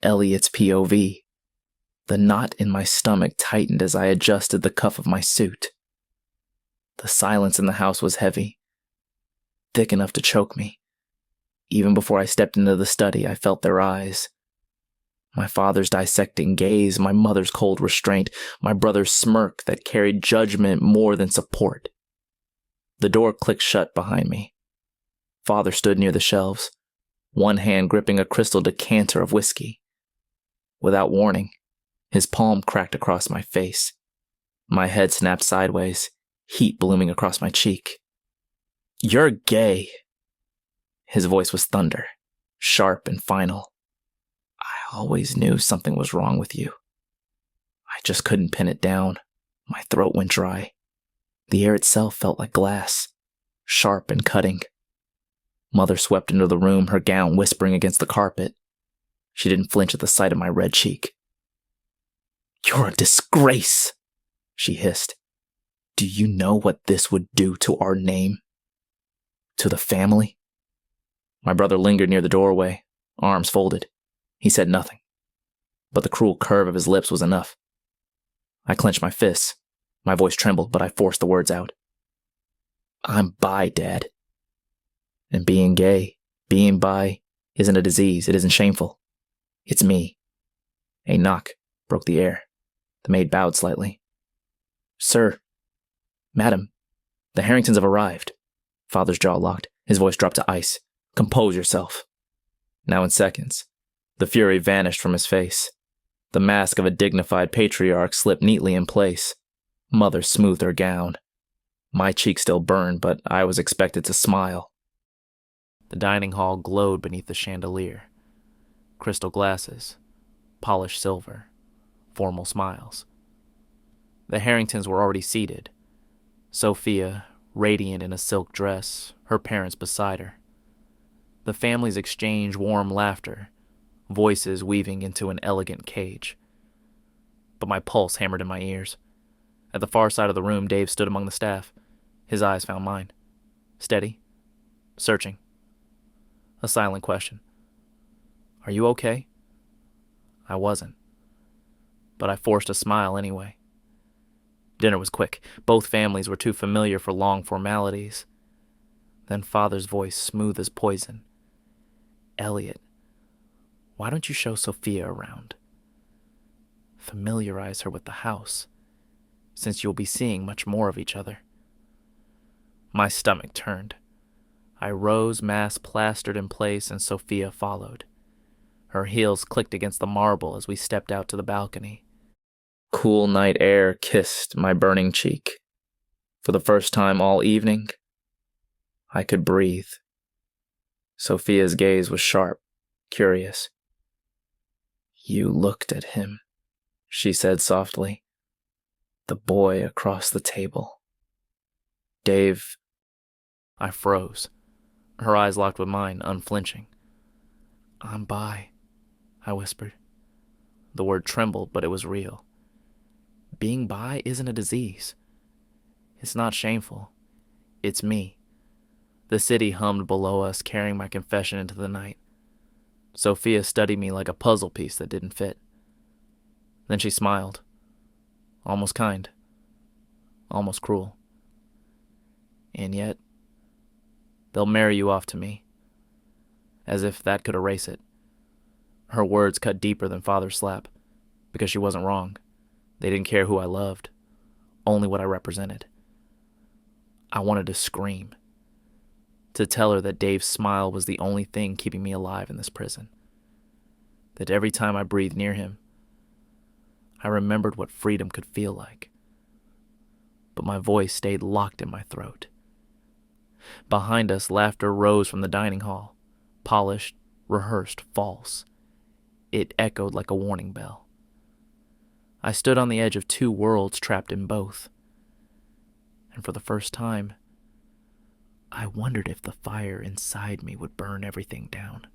Elliot's POV. The knot in my stomach tightened as I adjusted the cuff of my suit. The silence in the house was heavy, thick enough to choke me. Even before I stepped into the study, I felt their eyes. My father's dissecting gaze, my mother's cold restraint, my brother's smirk that carried judgment more than support. The door clicked shut behind me. Father stood near the shelves, one hand gripping a crystal decanter of whiskey. Without warning, his palm cracked across my face. My head snapped sideways, heat blooming across my cheek. "You're gay." His voice was thunder, sharp and final. "I always knew something was wrong with you. I just couldn't pin it down." My throat went dry. The air itself felt like glass, sharp and cutting. Mother swept into the room, her gown whispering against the carpet. She didn't flinch at the sight of my red cheek. "You're a disgrace," she hissed. "Do you know what this would do to our name? To the family?" My brother lingered near the doorway, arms folded. He said nothing, but the cruel curve of his lips was enough. I clenched my fists. My voice trembled, but I forced the words out. "I'm bi, Dad. And being gay, being bi, isn't a disease. It isn't shameful. It's me." A knock broke the air. The maid bowed slightly. "Sir, Madam, the Harringtons have arrived." Father's jaw locked. His voice dropped to ice. "Compose yourself." Now in seconds, the fury vanished from his face. The mask of a dignified patriarch slipped neatly in place. Mother smoothed her gown. My cheek still burned, but I was expected to smile. The dining hall glowed beneath the chandelier. Crystal glasses, polished silver, formal smiles. The Harringtons were already seated. Sophia, radiant in a silk dress, her parents beside her. The families exchanged warm laughter, voices weaving into an elegant cage. But my pulse hammered in my ears. At the far side of the room, Dave stood among the staff. His eyes found mine. Steady, searching. A silent question. "Are you okay?" I wasn't, but I forced a smile anyway. Dinner was quick. Both families were too familiar for long formalities. Then Father's voice, smooth as poison. "Elliot, why don't you show Sophia around? Familiarize her with the house, since you'll be seeing much more of each other." My stomach turned. I rose, mask plastered in place, and Sophia followed. Her heels clicked against the marble as we stepped out to the balcony. Cool night air kissed my burning cheek. For the first time all evening, I could breathe. Sophia's gaze was sharp, curious. "You looked at him," she said softly. "The boy across the table." "Dave..." I froze. Her eyes locked with mine, unflinching. "I'm bi," I whispered. The word trembled, but it was real. Being bi isn't a disease. It's not shameful. It's me. The city hummed below us, carrying my confession into the night. Sophia studied me like a puzzle piece that didn't fit. Then she smiled. Almost kind. Almost cruel. "And yet, they'll marry you off to me." As if that could erase it. Her words cut deeper than Father's slap, because she wasn't wrong. They didn't care who I loved, only what I represented. I wanted to scream. To tell her that Dave's smile was the only thing keeping me alive in this prison. That every time I breathed near him, I remembered what freedom could feel like. But my voice stayed locked in my throat. Behind us, laughter rose from the dining hall, polished, rehearsed, false. It echoed like a warning bell. I stood on the edge of two worlds, trapped in both. And for the first time, I wondered if the fire inside me would burn everything down.